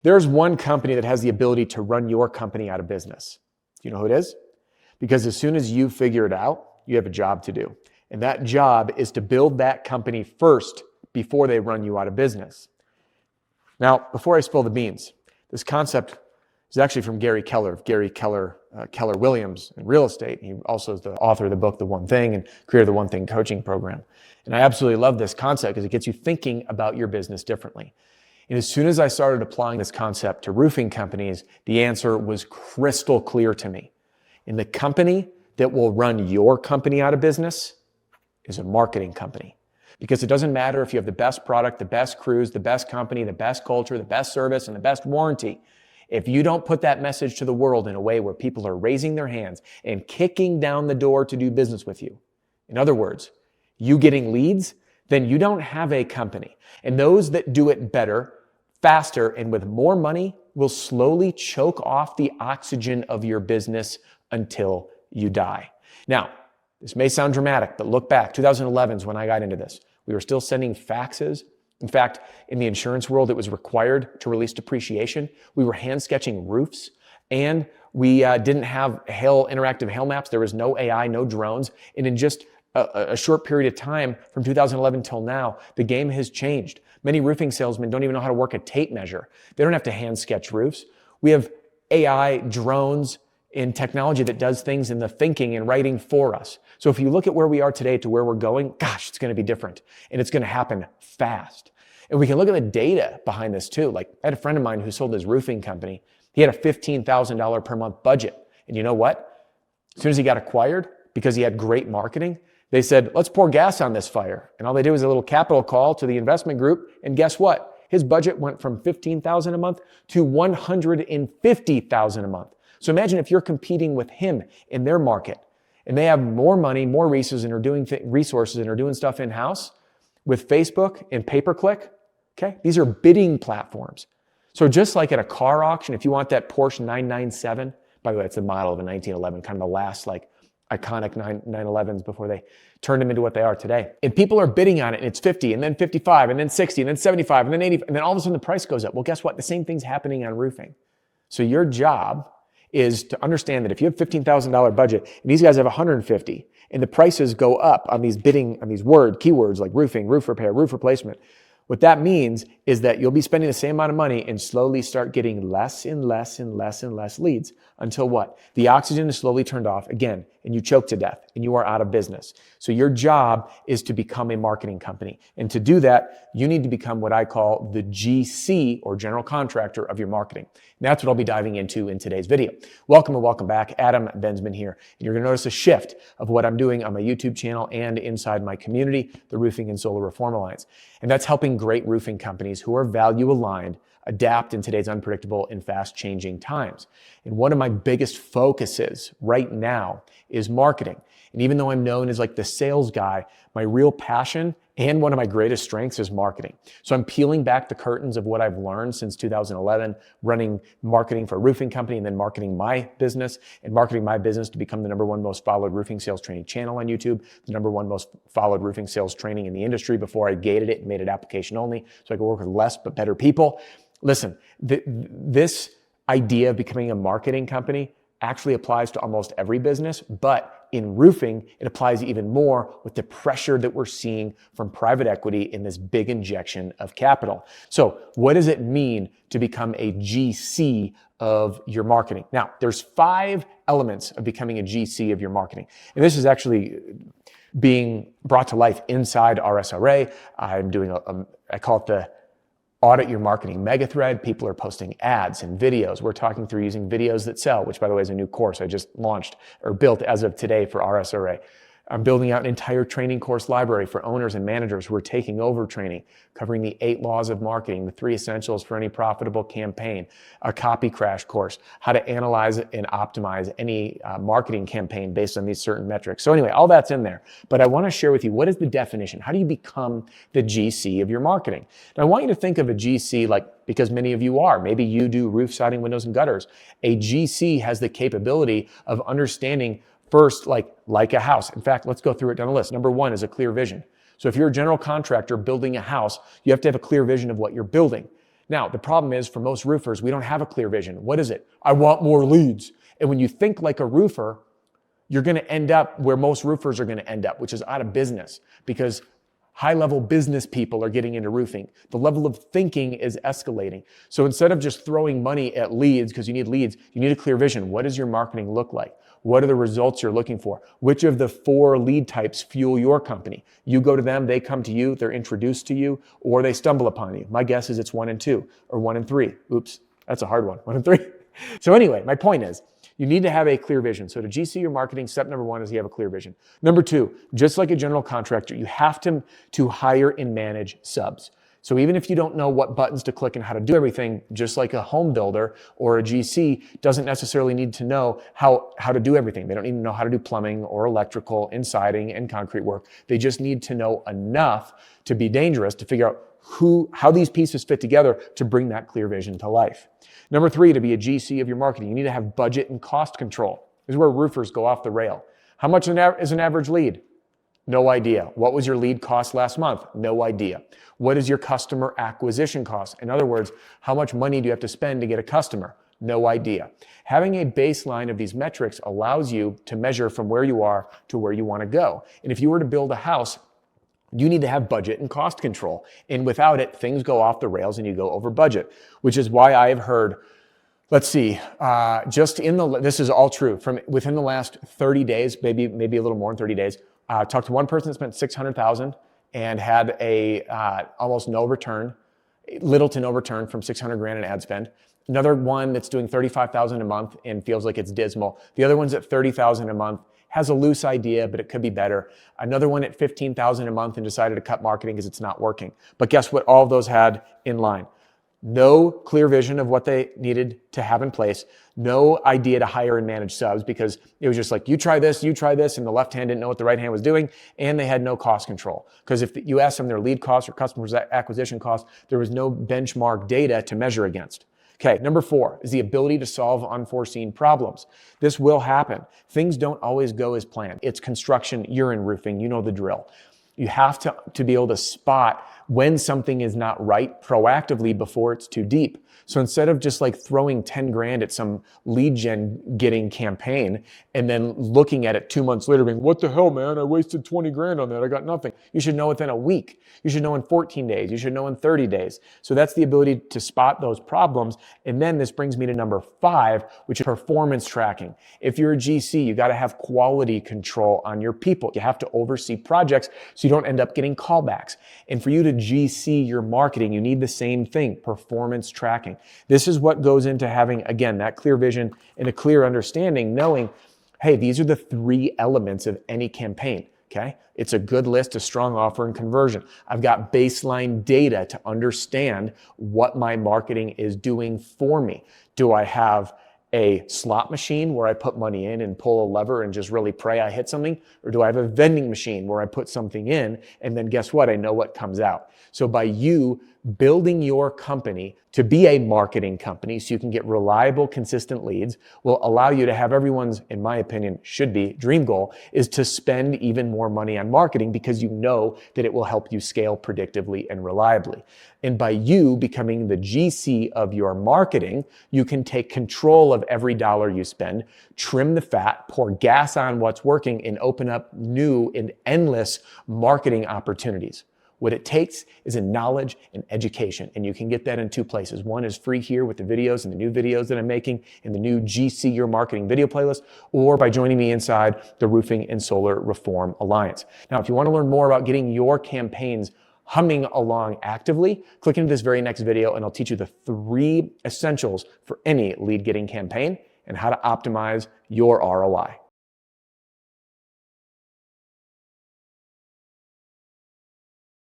There's one company that has the ability to run your company out of business. Do you know who it is? Because as soon as you figure it out, you have a job to do. And that job is to build that company first before they run you out of business. Now, before I spill the beans, this concept is actually from Gary Keller, Keller Williams in real estate. He also is the author of the book, The One Thing, and creator of the One Thing coaching program. And I absolutely love this concept because it gets you thinking about your business differently. And as soon as I started applying this concept to roofing companies, the answer was crystal clear to me. And the company that will run your company out of business is a marketing company. Because it doesn't matter if you have the best product, the best crews, the best company, the best culture, the best service, and the best warranty. If you don't put that message to the world in a way where people are raising their hands and kicking down the door to do business with you, in other words, you getting leads, then you don't have a company. And those that do it better, faster, and with more money will slowly choke off the oxygen of your business until you die. Now, this may sound dramatic, but look back. 2011 is when I got into this. We were still sending faxes. In fact, in the insurance world, it was required to release depreciation. We were hand sketching roofs, and we didn't have interactive hail maps. There was no AI, no drones. And in just a short period of time, from 2011 till now, the game has changed. Many roofing salesmen don't even know how to work a tape measure. They don't have to hand sketch roofs. We have AI, drones, and technology that does things in the thinking and writing for us. So if you look at where we are today to where we're going, gosh, it's going to be different. And it's going to happen fast. And we can look at the data behind this too. Like I had a friend of mine who sold his roofing company. He had a $15,000 per month budget. And you know what? As soon as he got acquired, because he had great marketing, they said, let's pour gas on this fire. And all they did was a little capital call to the investment group. And guess what? His budget went from $15,000 a month to $150,000 a month. So imagine if you're competing with him in their market and they have more money, more resources, and are doing stuff in-house with Facebook and pay-per-click. Okay, these are bidding platforms. So just like at a car auction, if you want that Porsche 997, by the way, it's the model of a 1911, kind of the last like iconic 911s before they turned them into what they are today. And people are bidding on it, and it's 50, and then 55, and then 60, and then 75, and then 80, and then all of a sudden the price goes up. Well, guess what? The same thing's happening on roofing. So your job is to understand that if you have $15,000 budget and these guys have 150 and the prices go up on these bidding, on these keywords like roofing, roof repair, roof replacement, what that means is that you'll be spending the same amount of money and slowly start getting less and less and less and less leads until what? The oxygen is slowly turned off again and you choke to death and you are out of business. So your job is to become a marketing company. And to do that, you need to become what I call the GC or general contractor of your marketing. And that's what I'll be diving into in today's video. Welcome and welcome back. Adam Bensman here. And you're going to notice a shift of what I'm doing on my YouTube channel and inside my community, the Roofing and Solar Reform Alliance. And that's helping great roofing companies who are value aligned adapt in today's unpredictable and fast changing times. And one of my biggest focuses right now is marketing. And even though I'm known as like the sales guy, my real passion and one of my greatest strengths is marketing. So I'm peeling back the curtains of what I've learned since 2011, running marketing for a roofing company and then marketing my business to become the #1 most followed roofing sales training channel on YouTube, the #1 most followed roofing sales training in the industry before I gated it and made it application only so I could work with less but better people. Listen, this idea of becoming a marketing company actually applies to almost every business, but in roofing, it applies even more with the pressure that we're seeing from private equity in this big injection of capital. So what does it mean to become a GC of your marketing? Now, there's 5 elements of becoming a GC of your marketing. And this is actually being brought to life inside RSRA. I'm doing I call it the Audit Your Marketing Mega Thread. People are posting ads and videos. We're talking through using videos that sell, which by the way is a new course I just launched or built as of today for RSRA. I'm building out an entire training course library for owners and managers who are taking over training, covering the 8 laws of marketing, the 3 essentials for any profitable campaign, a copy crash course, how to analyze and optimize any marketing campaign based on these certain metrics. So anyway, all that's in there. But I want to share with you, what is the definition? How do you become the GC of your marketing? And I want you to think of a GC because many of you are. Maybe you do roof, siding, windows, and gutters. A GC has the capability of understanding first, like a house. In fact, let's go through it down the list. #1 is a clear vision. So if you're a general contractor building a house, you have to have a clear vision of what you're building. Now, the problem is for most roofers, we don't have a clear vision. What is it? I want more leads. And when you think like a roofer, you're going to end up where most roofers are going to end up, which is out of business, because high-level business people are getting into roofing. The level of thinking is escalating. So instead of just throwing money at leads, because you need leads, you need a clear vision. What does your marketing look like? What are the results you're looking for? Which of the 4 lead types fuel your company? You go to them, they come to you, they're introduced to you, or they stumble upon you. My guess is it's 1 and 2, or 1 and 3. Oops, that's a hard one, 1 and 3. So anyway, my point is, you need to have a clear vision. So to GC your marketing, step number 1 is you have a clear vision. Number 2, just like a general contractor, you have to hire and manage subs. So even if you don't know what buttons to click and how to do everything, just like a home builder or a GC doesn't necessarily need to know how to do everything. They don't need to know how to do plumbing or electrical and siding and concrete work. They just need to know enough to be dangerous, to figure out how these pieces fit together to bring that clear vision to life. Number 3, to be a GC of your marketing, you need to have budget and cost control. This is where roofers go off the rail. How much is an average lead? No idea. What was your lead cost last month? No idea. What is your customer acquisition cost? In other words, how much money do you have to spend to get a customer? No idea. Having a baseline of these metrics allows you to measure from where you are to where you want to go. And if you were to build a house, you need to have budget and cost control. And without it, things go off the rails and you go over budget, which is why I have heard, let's see, this is all true, from within the last 30 days, maybe a little more than 30 days, talked to one person that spent $600,000 and had almost no return, little to no return from $600,000 in ad spend. Another one that's doing $35,000 a month and feels like it's dismal. The other one's at $30,000 a month, has a loose idea, but it could be better. Another one at $15,000 a month and decided to cut marketing because it's not working. But guess what all of those had in line? No clear vision of what they needed to have in place. No idea to hire and manage subs, because it was just like, you try this, and the left hand didn't know what the right hand was doing, and they had no cost control. Because if you asked them their lead costs or customer acquisition costs, there was no benchmark data to measure against. Okay, number 4 is the ability to solve unforeseen problems. This will happen. Things don't always go as planned. It's construction, you're in roofing, you know the drill. You have to be able to spot when something is not right proactively before it's too deep. So instead of just like throwing 10 grand at some lead gen getting campaign and then looking at it 2 months later being, what the hell, man? I wasted 20 grand on that. I got nothing. You should know within a week. You should know in 14 days. You should know in 30 days. So that's the ability to spot those problems. And then this brings me to number 5, which is performance tracking. If you're a GC, you got to have quality control on your people. You have to oversee projects so you don't end up getting callbacks. And for you to GC your marketing, you need the same thing, performance tracking. This is what goes into having, again, that clear vision and a clear understanding, knowing, hey, these are the 3 elements of any campaign, okay? It's a good list, a strong offer, and conversion. I've got baseline data to understand what my marketing is doing for me. Do I have a slot machine where I put money in and pull a lever and just really pray I hit something? Or do I have a vending machine where I put something in and then guess what? I know what comes out. So by you building your company to be a marketing company so you can get reliable, consistent leads will allow you to have everyone's, in my opinion, should be dream goal is to spend even more money on marketing because you know that it will help you scale predictively and reliably. And by you becoming the GC of your marketing, you can take control of every dollar you spend, trim the fat, pour gas on what's working, and open up new and endless marketing opportunities. What it takes is a knowledge and education, and you can get that in 2 places. One is free here with the videos and the new videos that I'm making in the new GC Your Marketing video playlist, or by joining me inside the Roofing and Solar Reform Alliance. Now, if you want to learn more about getting your campaigns humming along actively, click into this very next video and I'll teach you the 3 essentials for any lead getting campaign and how to optimize your ROI.